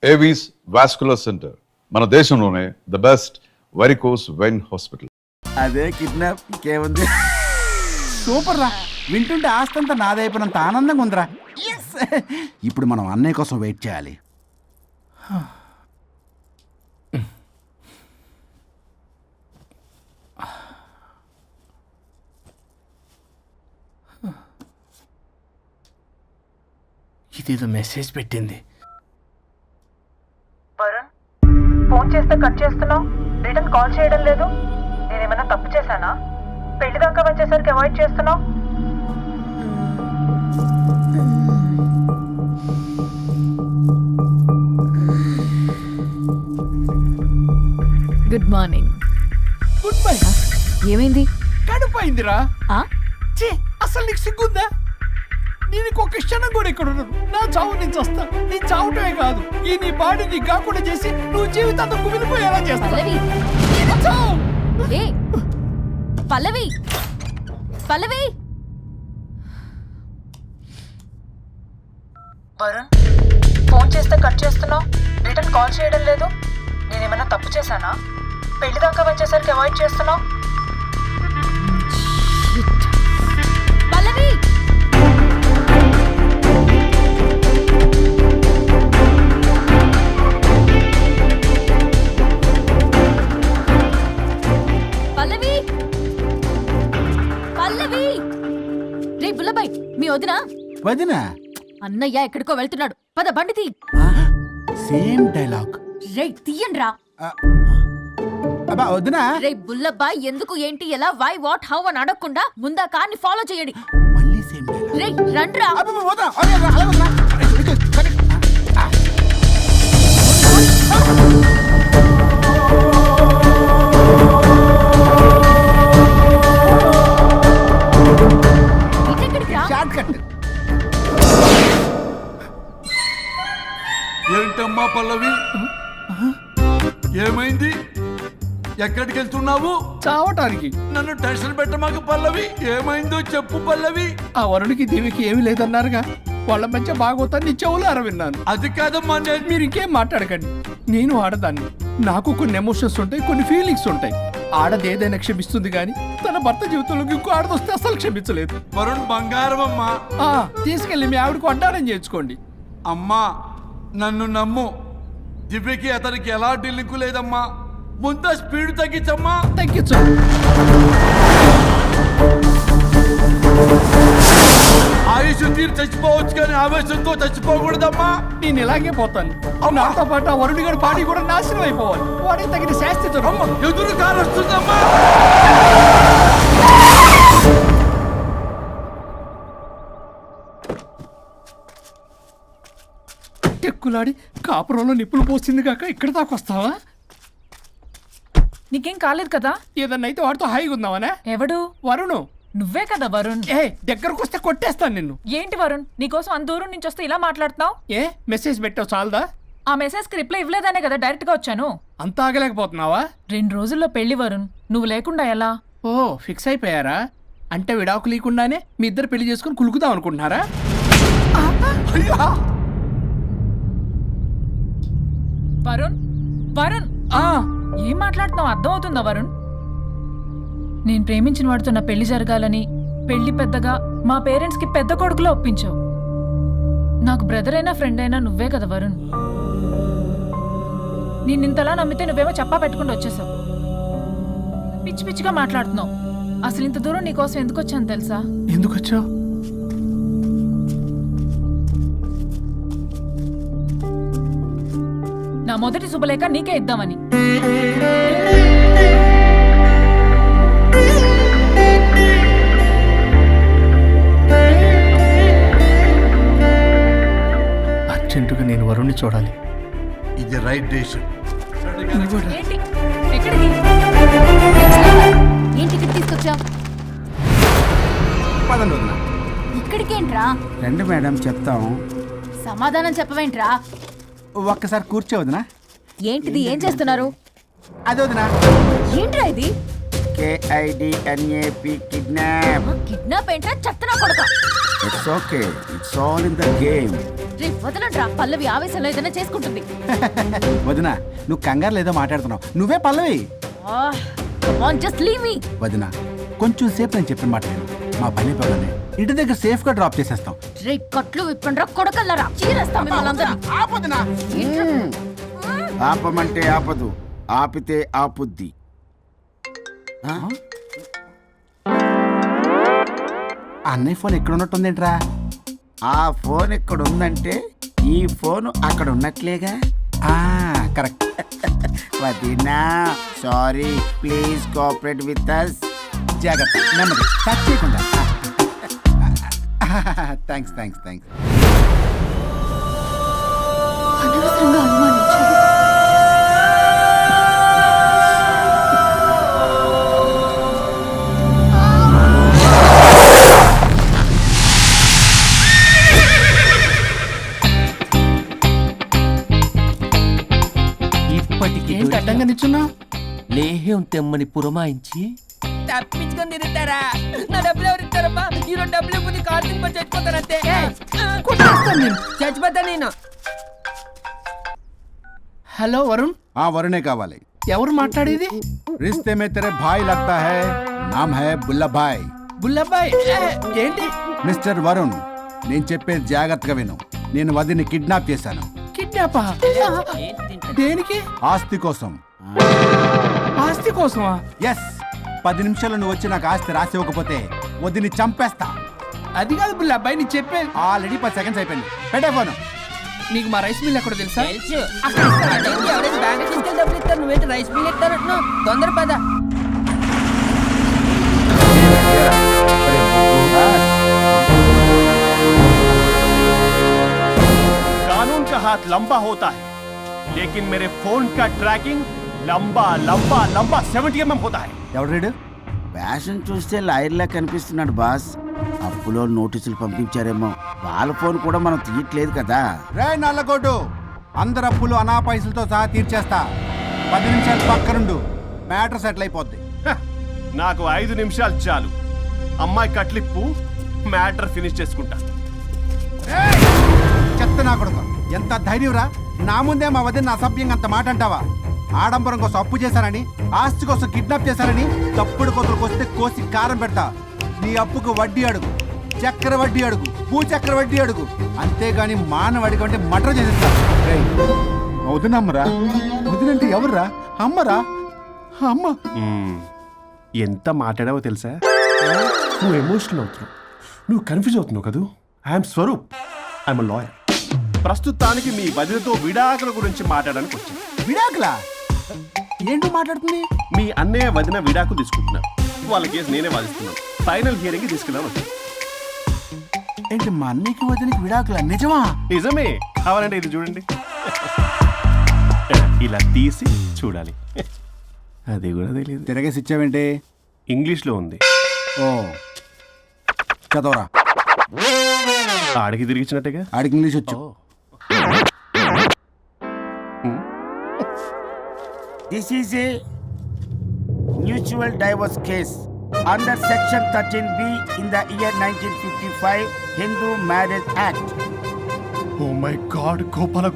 Avis vascular center, మన దేశంలోనే the best varicose vein hospital. అదే కిడ్నాప్ ఇంకేముంది. సూపర్ రా, వింటుంటే ఆస్తంతా నాదైపోయినంత ఆనందంగా ఉందిరా. ఇప్పుడు మనం అన్నయ్య కోసం వెయిట్ చేయాలి. ఇదేదో మెసేజ్ పెట్టింది. వరుణ్, ఫోన్ చేస్తే కట్ చేస్తున్నావు, రిటర్న్ కాల్ చేయడం లేదు. నేనేమైనా తప్పు చేశానా? పెళ్లి దాకా వచ్చేసరికి అవాయిడ్ చేస్తున్నావు. Good morning. Good bye. ఏమైంది? కడుపైందిరా. ఆ? ఛీ, అసలు నీకు సిగ్గుందా? నేను ఒక క్షణం కూడా ఇక్కడ ఉన్నాను. నా చావు నుంచి వస్తా. నీ చావుటమే కాదు, ఈ నీ బాడీ నీకు కాకుండా చేసి నువ్వు జీవితాంతం కుమిలిపోయేలా చేస్తా. పల్లవి, చావు. ఏ పల్లవి, పల్లవి. వరుణ్, ఫోన్ చేస్తే కట్ చేస్తున్నావు, రిటర్న్ కాల్ చేయడం లేదు. నేనేమైనా తప్పు చేశానా? పెళ్లి దాకా వచ్చేసరికి అవాయిడ్ చేస్తున్నావు. పల్లవి, పల్లవి, పల్లవి. రే బుల్లబాయ్, మీ వదినా? వదినా? అన్నయ్య ఎక్కడికో వెళ్తున్నాడు, పద బండి తీ. Same dialogue. రే తీయండి రా. అబ్బా వదినా. రే బుల్లబాయ్, ఎందుకు ఏంటి ఎలా వై వాట్ హౌ అని అడగకుండా ముందా కార్ని ఫాలో చేయండి. మళ్ళీ సేమ్ డైలాగ్. రే రండ్రా. అబ్బా వదినా, అలా వదినా. ఇటెక్కడికి రా? Short cut. ఏంటమ్మా పల్లవి, ఏమైంది? ఎక్కడికి వెళ్తున్నావు? చావటానికి. నన్ను టెన్షన్ పెట్టమాకు పల్లవి. ఏమైందో చెప్పు పల్లవి. ఆ వరుడికి దేవికి ఏమీ లేదన్నారుగా, వాళ్ళ మధ్య బాగోతాన్ని నీ చెవులారా విన్నాను. అది కాదమ్మా, నేను మీరు ఇంకేం మాట్లాడకండి. నేను ఆడదాన్ని, నాకు కొన్ని ఎమోషన్స్ ఉంటాయి, కొన్ని ఫీలింగ్స్ ఉంటాయి. ఆడది ఏదైనా క్షమిస్తుంది కానీ తన భర్త జీవితంలోకి ఇంకో ఆడదొస్తే అసలు క్షమించలేదు. వరుణ్ బంగారం అమ్మా. తీసుకెళ్ళి మీ ఆవిడకు అడ్డానం చేయించుకోండి. అమ్మా నన్ను నమ్ము, దివ్యకి అతనికి ఎలా లింకు లేదమ్మా. ముందు స్పీడ్ తగ్గించమ్మా. తగ్గించు. ఆయుష్ తీరు చచ్చిపోవచ్చు కానీ ఆవేశంతో చచ్చిపోకూడదమ్మా. నేను ఇలాగే పోతాను. నాతో పాటు ఆ వరుడి గారి బాడీ కూడా నాశనం అయిపోవాలి. వాడికి తగిన శాస్తి దొరకదు. ఎదురు కారు వస్తుందమ్మా. టెక్కులాడి కాపురంలో నిప్పులు పోసింది కాక ఇక్కడ దాకా వస్తావా? నీకేం కాలేదు కదా? ఏదన్నా అయితే వాడితో హాయిగా ఉందామనే. ఎవడు? వరుణు. నువ్వే కదా వరుణ్. దగ్గరకు వస్తే కొట్టేస్తాను నిన్ను. ఏంటి వరుణ్, నీకోసం అంత దూరం నుంచి వస్తే ఇలా మాట్లాడుతున్నావు? మెసేజ్ పెట్టావు చాలదా? ఆ మెసేజ్ కి రిప్లై ఇవ్వలేదనే కదా డైరెక్ట్ గా వచ్చాను. అంత ఆగలేకపోతున్నావా? 2 రోజుల్లో పెళ్లి వరుణ్, నువ్వు లేకుండా ఎలా? ఓ ఫిక్స్ అయిపోయారా? అంటే విడాకు లేకుండానే మీ ఇద్దరు పెళ్లి చేసుకుని కులుకుదాం అనుకుంటున్నారా? వరుణ్, వరుణ్, ఏం మాట్లాడుతున్నావు? అర్థం అవుతుందా వరుణ్? నేను ప్రేమించిన వాడితో నా పెళ్లి జరగాలని పెళ్లి పెద్దగా మా పేరెంట్స్ కి పెద్ద కొడుకులో ఒప్పించావు. నాకు బ్రదర్ అయినా ఫ్రెండ్ అయినా నువ్వే కదా వరుణ్. నిన్నింతలా నమ్మితే నువ్వేమో చెప్పా పెట్టుకుంటూ వచ్చేసావు. పిచ్చి పిచ్చిగా మాట్లాడుతున్నావు. అసలు ఇంత దూరం నీకోసం ఎందుకు వచ్చాను తెలుసా? ఎందుకు వచ్చావు? నా మొదటి శుభలేఖ నీకే ఇద్దామని. అర్జెంటుగా నేను వరుణ్ణి చూడాలి. ఇది రైట్ డెసిషన్. ఏంటి? ఎక్కడికి? ఏంటి ఇక్కడ తీసుకొచ్చావు? పదండి వదినా. ఇక్కడికేంట్రా? రండి మేడం చెప్తాం. సమాధానం చెప్పవేంట్రా? ఒక్కసారి కూర్చో వదినా. ఏంటిది? ఏం చేస్తున్నారు? అది వదినా. ఏంట్రా ఇది? KIDNAP kidnap. కిడ్నాప్ ఏంట్రా? చెత్తనా కొడక. It's okay, it's all in the game. రే వదలండ్రా, పల్లవి ఆవేశంలో ఏదైనా చేసుకుంటుంది. వదినా, నువ్వు కంగారు లేదో మాట్లాడుతున్నావు. నువ్వే పల్లవి. Just leave me. వదినా, కొంచెం సేపు నేను చెప్పిన మాట విను. మా పని పనులని ఇంటి దగ్గర సేఫ్ గా డ్రాప్ చేసేస్తాం. రే కట్లు విప్పండ్రా కొడకల్లరా, చీరేస్తాం మిమ్మల్ని అందరినీ. ఆపమంటే ఆపదు, ఆపితే ఆపుద్ది. అన్నయ్య ఫోన్ ఎక్కడ ఉన్నట్టుందేంట్రా? ఆ ఫోన్ ఇక్కడ ఉందంటే ఈ ఫోన్ అక్కడ ఉన్నట్లేగా. కరెక్ట్. వదినా sorry, please cooperate with us. జాగ్రత్త, నెమ్మది, టచ్ చేయకుండా. Thanks thanks thanks. అనవసరంగా అనుమానించాను. ఇప్పటికి ఏంటి అడ్డంగా నిచ్చున్నా? లేహ్యం తెమ్మని పురమాయించి తప్పించుకొని తిరుగుతారా? నా డబ్బులు ఎవరు ఇస్తారమ్మా? ఈరోజు డబ్బులు ఇవ్వని కార్తీక్ పని చచ్చిపోతానంతే. కొట్టేస్తాను నేను. చచ్చిపోతా నేను. హలో వరుణ్, వరుణే కావాలి. ఎవరు మాట్లాడేది? रिश्ते में तेरे भाई लगता है, नाम है बुल्ला भाई. బుల్లబ్బాయ్. ఏంటి మిస్టర్ వరుణ్, నేను చెప్పేది జాగ్రత్తగా విను. నేను వదిని కిడ్నాప్ చేశాను. కిడ్నాపా? దేనికి? ఆస్తి కోసం. ఆస్తి కోసమా? ఎస్, 10 నిమిషాలు నువ్వు వచ్చి నాకు ఆస్తి రాసి ఇవ్వకపోతే వదిని చంపేస్తా. అది కాదు బుల్లబ్బాయ్, నీ చెప్పేది. ఆల్రెడీ 10 సెకండ్స్ అయిపోయింది. పెట్టే ఫోను. నీకు మా రైస్ మిల్ ఎక్కడ తెలుసా? తెలుసు. అదేంటి, ఎవరైనా బ్యాంక్ తీసుకెళ్ళి డబ్బులు ఇస్తారు, నువ్వేంటి రైస్ మిల్ ఇస్తారంటున్నావు? తొందర పద. कानून का हाथ लंबा होता है, लेकिन मेरे फोन का ट्रैकिंग लंबा लंबा लंबा 70 mm होता है. ఎవడు రీడు? ఫ్యాషన్ చూస్తే లాయర్లా కనిపిస్తున్నాడు బాస్. అప్పులో నోటీసులు పంపించారేమో, వాళ్ళ ఫోన్ కూడా మనం తీయట్లేదు కదా. రే నల్లగొడ్డు, అందరు అప్పులు అనా పైసలతో సహా తీర్చేస్తా. 10 నిమిషాలు పక్కనుండు, మ్యాటర్ సెటిల్ అయిపోద్ది. హ, నాకు 5 నిమిషాలు చాలు. అమ్మాయి కట్లిప్పు, మ్యాటర్ ఫినిష్ చేసుకుంటా. చెత్త నా కొడుకు, ఎంత ధైర్యంరా! నా ముందే మా వదిన అసభ్యంగా అంత మాట అంటావా? ఆడంబరం కోసం అప్పు చేశారని, ఆస్తి కోసం కిడ్నాప్ చేశారని తప్పుడు కొతులకు వస్తే కోసి కారం పెడతా. నీ అప్పుకు వడ్డీ అడుగు, చక్కెర వడ్డీ అడుగు, భూచక్ర వడ్డీ అడుగు, అంతేగాని మానవ అడిగి అంటే మటర్ చేసేస్తా. వదినమ్మరా? వదినంటే ఎవర్రా? అమ్మరా? అమ్మ. ఎంత మాట్లాడావో తెలుసా? నువ్వు ఎమోషనల్ అవుతున్నావు, నువ్వు కన్ఫ్యూజ్ అవుతున్నావు కదూ. I'm Swaroop, I'm lawyer. ప్రస్తుతానికి మీ వదినతో విడాకుల గురించి మాట్లాడడానికి వచ్చాను. విడాకులా? ఏంటో మాట్లాడుతుంది? మీ అన్నయ్య వదిన విడాకులు తీసుకుంటున్నారు. వాళ్ళ కేసు నేనే వాదిస్తున్నాను. ఫైనల్ హియరింగ్ తీసుకెళ్ళాను వచ్చాను. ఏంటి మా అన్నయ్యకి వదినకి విడాకులా? నిజమా? నిజమే. కావాలంటే ఇది చూడండి, ఇలా తీసి చూడాలి. అది కూడా తెలియదు. తిరగేసి ఇచ్చావేంటి? ఇంగ్లీష్లో ఉంది. ఓ, చదవరా. ఆడికి తిరిగిచ్చినట్టుగా. ఆడికి ఇంగ్లీష్ వచ్చు. This is a mutual divorce case under section 13B in the year 1955 Hindu Marriage Act. Oh my God, Gopala.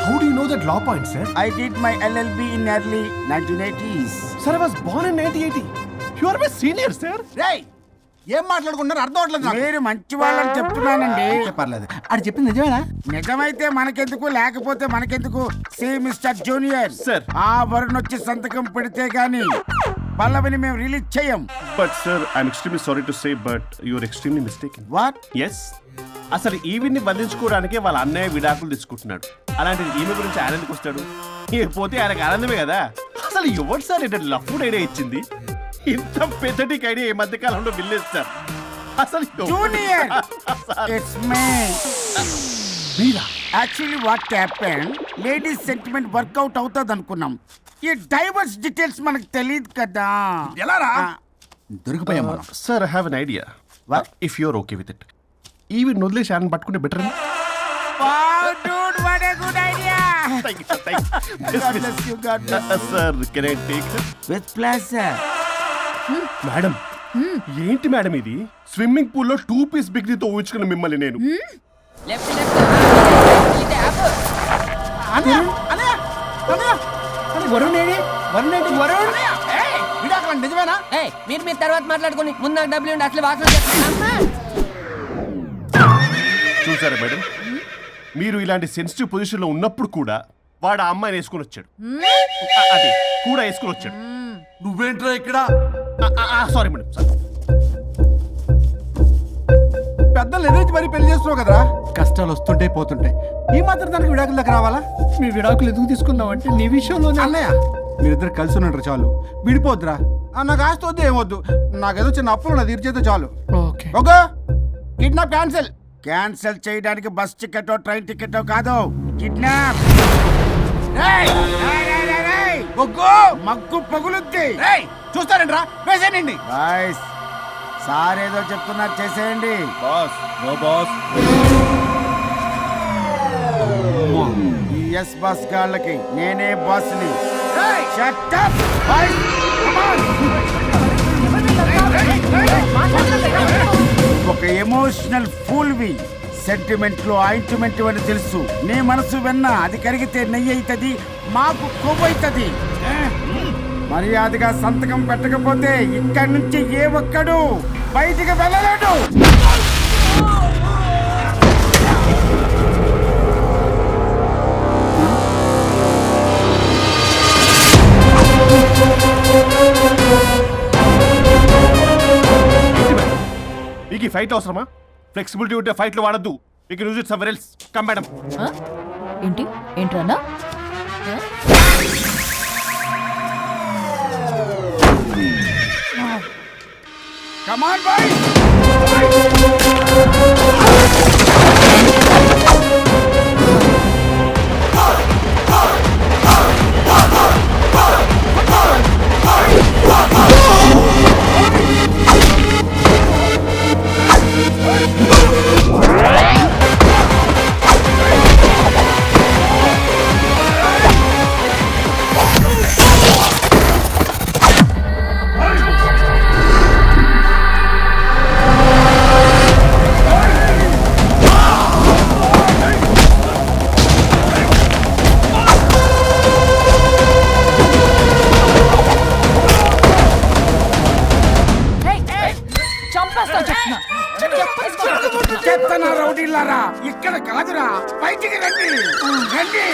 How do you know that law point, sir? I did my LLB in early 1980s. Sir, I was born in 1980. You are my senior, sir. రేయ్, ఏం మాట్లాడుకున్నారు అర్థం అవట్లేదు నాకు. మీరు మంచి వాళ్ళని చెప్తున్నానండి. పర్లేదు. ఆడు చెప్పింది నిజమేనా? నిజమైతే మనకెందుకు, లేకపోతే మనకెందుకు? See mister junior, Sir. ఆ వరుణ్ వచ్చి సంతకం పెడితే గాని పల్లవిని మేము రిలీజ్ చేయం. But sir, I'm extremely sorry to say, but you are extremely mistaken. What? Yes. అసలు ఈవిడ్ని బంధించుకోవడానికే వాళ్ళ అన్నయ్య విడాకులు తీసుకుంటున్నాడు. అలాంటిది ఈమె గురించి ఆయన ఎందుకు వస్తాడు? పోతే ఆయనకు ఆనందమే కదా. అసలు ఎవరు సార్ ఏంటంటే లఫ్డ్ ఐడియా ఇచ్చింది? ఇంత పెద్దటికి ఐడియా ఈ మధ్య కాలంలో విల్లేదు సార్. అసలు జూనియర్, ఇట్స్ మీ. మీరా? Actually what happen, ladies sentiment workout అవుతుంది అనుకున్నాం. ఈ డైవర్స్ డీటెయిల్స్ మనకు తెలియదు కదా. ఎలా రా? దొరికిపోయాం మనం. Sir, I have an idea. What? If you're okay with it. ఈవిడ్ని వదిలేసి ఆయన పట్టుకుంటే better. Wow, dude, what a good idea. God bless you, God bless you. Sir, can I take her? With pleasure. Madam, ఏంటి madam ఇది? Swimming pool లో 2 piece బిగ్నీతో ఊహించుకున్న మిమ్మల్ని నేను. Left left ఇది app అన్నయ్య అన్నయ్య అన్నయ్య వరుణ్ ఏడి? వరుణ్ ఏంటి? వరుణ్ విడాకులు నిజమేనా? ఏయ్ మీరు తర్వాత మాట్లాడుకొని ముందు నాకు డబ్బులు ఉండి అసలు వాసన చేస్తున్నా. చూసారా మేడం, మీరు ఇలాంటి సెన్సిటివ్ పొజిషన్ లో ఉన్నప్పుడు కూడా వాడు ఆ అమ్మాయిని వేసుకుని వచ్చాడు. అదే కూడా వేసుకుని వచ్చాడు. నువ్వేంట్రా ఇక్కడ? Sorry madam, sorry. పెద్దలు ఎదురు మరి పెళ్లి చేస్తున్నావు కదరా, కష్టాలు వస్తుంటే పోతుంటాయి. ఈ మాత్రం దానికి విడాకుల దగ్గర రావాలా? మీ విడాకులు ఎందుకు తీసుకున్నావు అంటే నీ విషయంలోనే. అన్నయ్య మీరిద్దరు కలిసి ఉన్నట్టు చాలు, విడిపోద్దురా. నాకు ఆస్తి వద్దు ఏమొద్దు, నాకేదో చిన్న అప్పులు నా తీర్చేదో చాలు. Okay okay kidnap cancel. Cancel చేయడానికి బస్ టికెట్ ట్రైన్ టికెట్ కాదు, కిడ్నాప్. మగ్గు పగులుద్ది. చూస్తారంట్రా, వేసేయండి. బాయ్స్ సార్ ఏదో చెప్తున్నారు, చేసేయండి. Boss no boss. ఈ ఎస్ బస్ గాళ్ళకి నేనే బాస్ని. Shut up, boys. Come on. ఒక ఎమోషనల్ ఫూల్వి. సెంటిమెంట్ లో ఆయింట్మెంట్ అని తెలుసు. నీ మనసు వెన్న, అది కరిగితే నెయ్యి అవుతుంది, మాకు కొవ్వు అవుతుంది. మర్యాదగా సంతకం పెట్టకపోతే ఇక్కడి నుంచి ఏ ఒక్కడు బయటికి వెళ్ళలేడు. మీకు ఈ ఫైట్ అవసరమా? ఫ్లెక్సిబిలిటీ ఉంటే ఫైట్లు వాడద్దు. You can use it somewhere else. Come madam. ఏంటి ఏంట్రన్నా? Come on, boys. చెత్తన రౌడీలారా, ఇక్కడ కాదురా, బయటికి రండి రండి.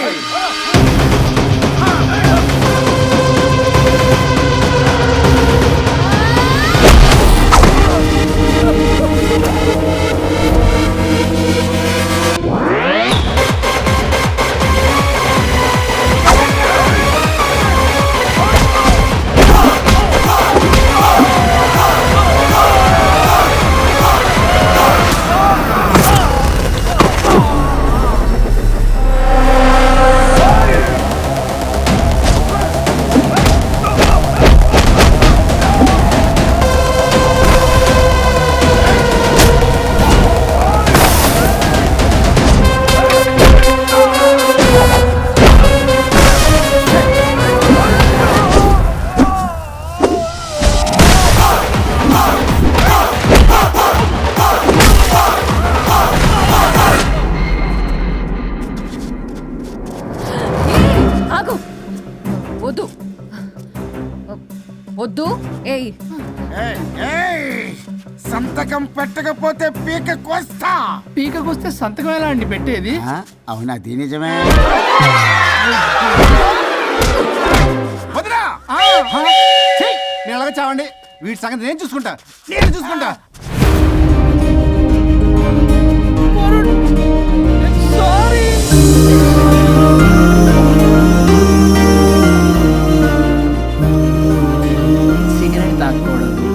వద్దు వద్దు. ఏయ్ సంతకం పెట్టకపోతే పీక కోస్తా. పీకకొస్తే సంతకం ఎలా అండి పెట్టేది? అవునా, అది నిజమే. వదినా నేను అలాగే చావండి, వీటి సంగతి నేను చూసుకుంటా. సారీ. సిగరెట్ తాగకూడదు,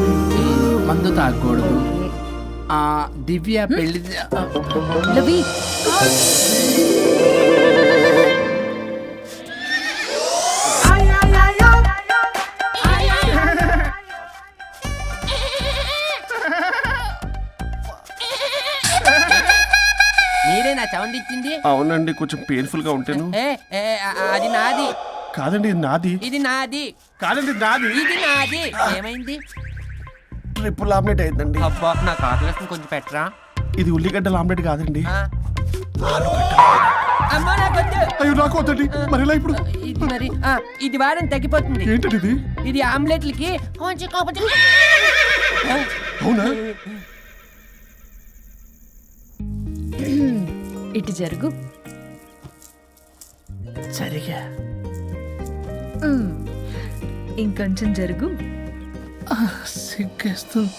మందు తాగకూడదు. దివ్య పెళ్లి లవి మీరే నా సౌండ్ ఇచ్చింది? అవునండి, కొంచెం పెయిన్ఫుల్ గా ఉంటాను. అది నాది. కాదండి, ఇది నాది. ఇది నాది. కాదండి, నాది. ఇది నాది. ఏమైంది? ట్రిపుల్ ఆమ్లెట్ అయిందండి. అబ్బా నాకు ఆకలిస్తుంది, కొంచెం పెట్టరా. ఇది ఉల్లిగడ్డల ఆమ్లెట్ కాదండి. అమ్మా నాకొద్దు. అయ్యో నాకు వద్దండి. మరి ఎలా ఇప్పుడు? ఇది మరి ఇది వారం తగ్గిపోతుంది. ఏంటది ఇది? ఇది ఆమ్లెట్లకి కొంచెం కాకపోతే. అవునా? ఇటు జరుగు. సరిగా ఇంకొంచెం జరుగు. సిగ్గేస్తుంది.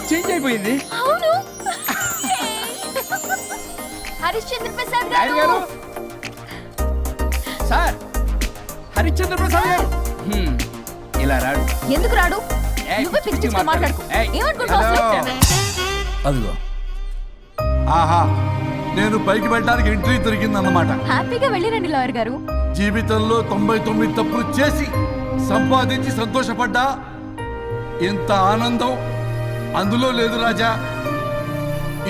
చేంజ్ అయిపోయింది. అవును. హరిశ్చంద్ర ప్రసాద్ రాయుడు గారు. గారు, సార్ హరిశ్చంద్ర ప్రసాద్ గారు. ఇలా రాడు. ఎందుకు రాడు? ఏయ్, నువ్వే పిచ్చి పిచ్చిగా మాట్లాడుకో. ఏయ్, ఏమనుకుంటావు అసలు? అదిగో ఆహా, నేను పైకి వెళ్ళడానికి ఎంట్రీ దొరికిందన్నమాట. హ్యాపీగా వెళ్ళిరండి లాయర్ గారు. జీవితంలో 99 తప్పులు చేసి సంపాదించి సంతోషపడ్డా ఇంత ఆనందం అందులో లేదు రాజా.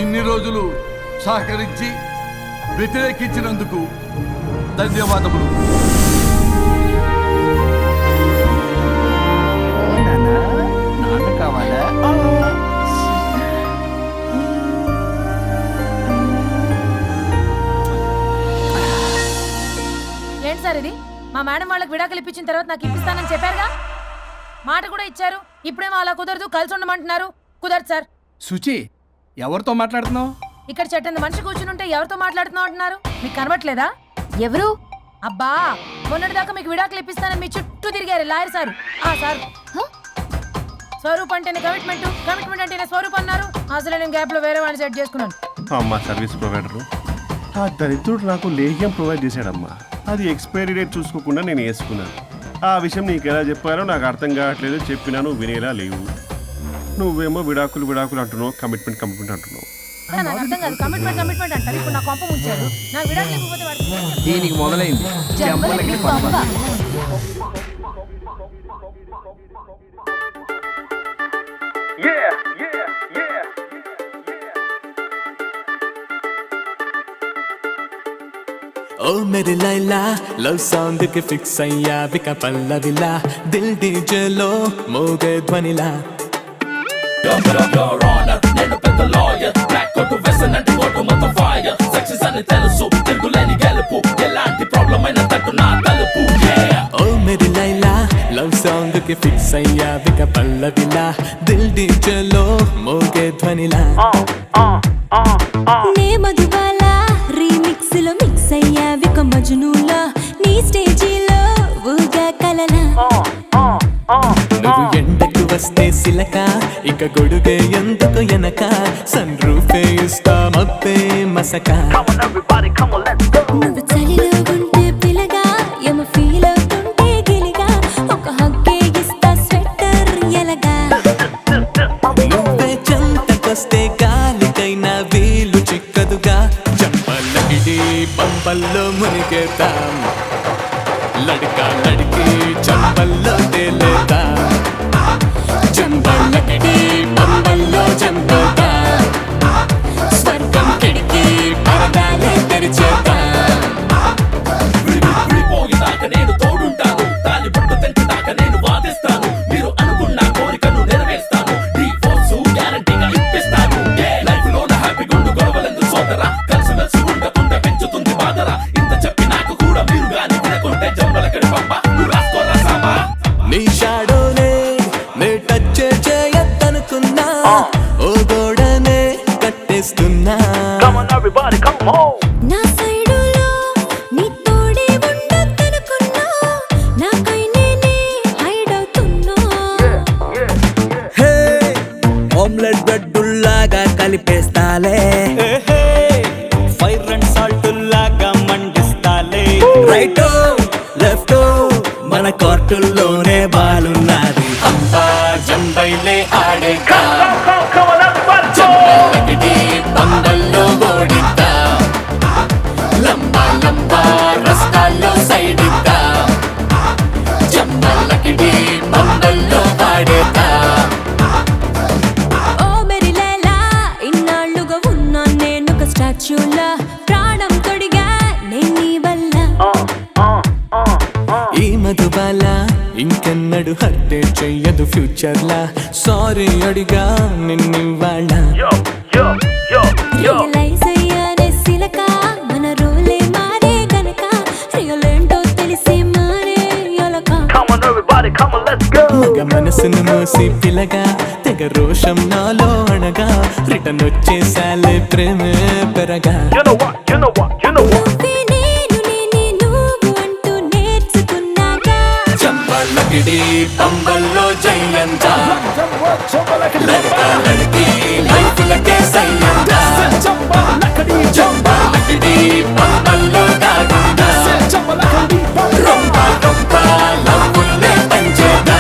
ఇన్ని రోజులు సహకరించి వ్యతిరేకించినందుకు ధన్యవాదములు. నాన్న కావాలా? ఏంటి సార్ ఇది? మా మేడం వాళ్ళకి విడాకులు ఇప్పించిన తర్వాత నాకు ఇప్పిస్తానని చెప్పారుగా, మాట కూడా ఇచ్చారు. ఇప్పుడేమో అలా కుదరదు, కలిసి ఉండమంటున్నారు. కుదరదు సార్. సుచి, ఎవరితో మాట్లాడుతున్నావు? ఇక్కడ చెట్టంది మనిషి కూర్చుని ఉంటే ఎవరితో మాట్లాడుతున్నావు అంటున్నారు. మీకు కనబట్లేదా? ఎవరు? అబ్బా, మొన్నటిదాకా మీకు విడాకులు ఇప్పిస్తానని మీ చుట్టూ తిరిగారు లాయర్ సార్. సార్, స్వరూప్ అంటేనే కమిట్మెంట్, కమిట్మెంట్ అంటేనే స్వరూప్ అన్నారు. అసలు నేను గ్యాప్ లో వేరే వాడిని సెట్ చేసుకున్నాను. అమ్మా సర్వీస్ ప్రొవైడరు ఆ దరిద్రుడు నాకు లేహ్యం ప్రొవైడ్ చేశాడమ్మా. అది ఎక్స్పైరీ డేట్ చూసుకోకుండా నేను వేసుకున్నాను. ఆ విషయం నీకు ఎలా చెప్పారో నాకు అర్థం కావట్లేదు. చెప్పినాను వినేలా లేవు. నువ్వేమో విడాకులు విడాకులు అంటున్నావు, కమిట్మెంట్ కమిట్మెంట్ అంటున్నావు. నాకు అర్థం కాదు. కమిట్మెంట్ కమిట్మెంట్ అంటారు. ఇప్పుడు నా కొంప ముంచారు. నా విడాకులు ఇవ్వకపోతే వాడు దీనికి మొదలైంది చెంపలకి పంప. ओ मेरी लैला लव सॉन्ग के फिक्स अయ్యా విక పల్లవిలా దిల్ డీజే లో మోగే ధ్వనిలా నేను పెద్ద లాయర్ బ్లాక్ కోట్ వెసన్ అంటే కోట్ మొత్తం ఫైర్ సక్సెస్ అని తెలుసు తిరుగులేని గెలుపు ఎలాంటి ప్రాబ్లం అయినా తట్టు నా తలుపు ఓ మేరీ లైలా లవ్ సాంగ్ కి ఫిక్స్ అయ్యా విక పల్లవిలా దిల్ డీజే లో మోగే ధ్వనిలా నే మధుబాల రీమిక్స్ లో మిక్స్ అయ్యా విక మజ్నూలా నీ స్టేజీలో ఊగా కలలా నువ్వు ఎండకు వస్తే సిలక ఇక గొడుగే ఎందుకు ఎనక సన్ రూఫే ఇస్తా మబ్బే మసక నువ్వు చలిలో ఉంటే పిలగా ఎమ ఫీల్ అవుతుంటే గిలిగా ఒక హగ్గే ఇస్తా స్వెటర్ ఎలగా నువ్వే చెంతకొస్తే గాలికైనా వీలు చిక్కదుగా చంపలకిడి పంపల్లో మునిగేతాం లడకా లడికి చంపల్లో తేలేదా చంపలకిడి పంపల్లో చంపేదా స్వర్గం కిడికి పరదాలే తెరిచేదా నేను తోడుంటాను తాలి పట్టు తెంచుదాకా నేను వాదిస్తాను మీరు అనుకున్న కోరికను నెరవేర్స్తాను డివోర్స్ గ్యారంటీగా ఇప్పిస్తాను లైఫ్ లో హ్యాపీ గుండు గొడవలందు సోదరా కలిసి మెలిసి ఉండకుండా పెంచుతుంది బాధరా ఇంత చెప్పి నాకు కూడా మీరు గాని వినకుంటే జంబలకడి పంప నువ్వు రాసుకోరా సామా నీ షాడోనే నే టచ్ చేయద్దనుకున్నా ఓ గోడనే కట్టేస్తున్నా నా సైడులో నీ తోడే ఉండద్దనుకున్నా నాకై నేనే హైడ్ అవుతున్నా హే ఆమ్లెట్ బ్రెడ్డుల్లాగా కలిపేస్తాలే ఫైర్ అండ్ సాల్ట్ లాగా మండిస్తాలే రైట్ లెఫ్ట్ మన కోర్టుల్లోనే బాలున్నది అంతా జంబైలే ఆడేగా జంబైలకిడి పందల్లో ఓడిద్దా లంబా లంబా రస్తాల్లో సైడిద్దా జంబైలకిడి పందల్లో వాడేదా క్యాలిక్యులేట్ చెయ్యదు ఫ్యూచర్ లా సారీ అడిగా నిన్నివాళ్ళ రియలైజ్ అయ్యానే సిలక మన రోలే మారే గనక రియల్ ఏంటో తెలిసి మారే యొలక మగ మనసును మోసి పిల్లగా తెగ రోషం నాలో అనగా రిటర్న్ వచ్చేసాలే ప్రేమే పెరగా నువ్వే నేను నేనే నువ్వు అంటూ నేర్చుకున్నాగా చంపలకిడి పంబల్లో జయంత లడకి లైఫ్ లకే సయ్యంత చంపలకిడి పంబల్లో దాగుందా రొంప రొంప లవ్వులే పంచేదా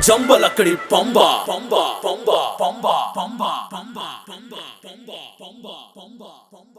జంబలక్కడి పంబ పంబ పంబ పంబ పంబ పంబ పంబ పంబ పంబ పంబ పంబ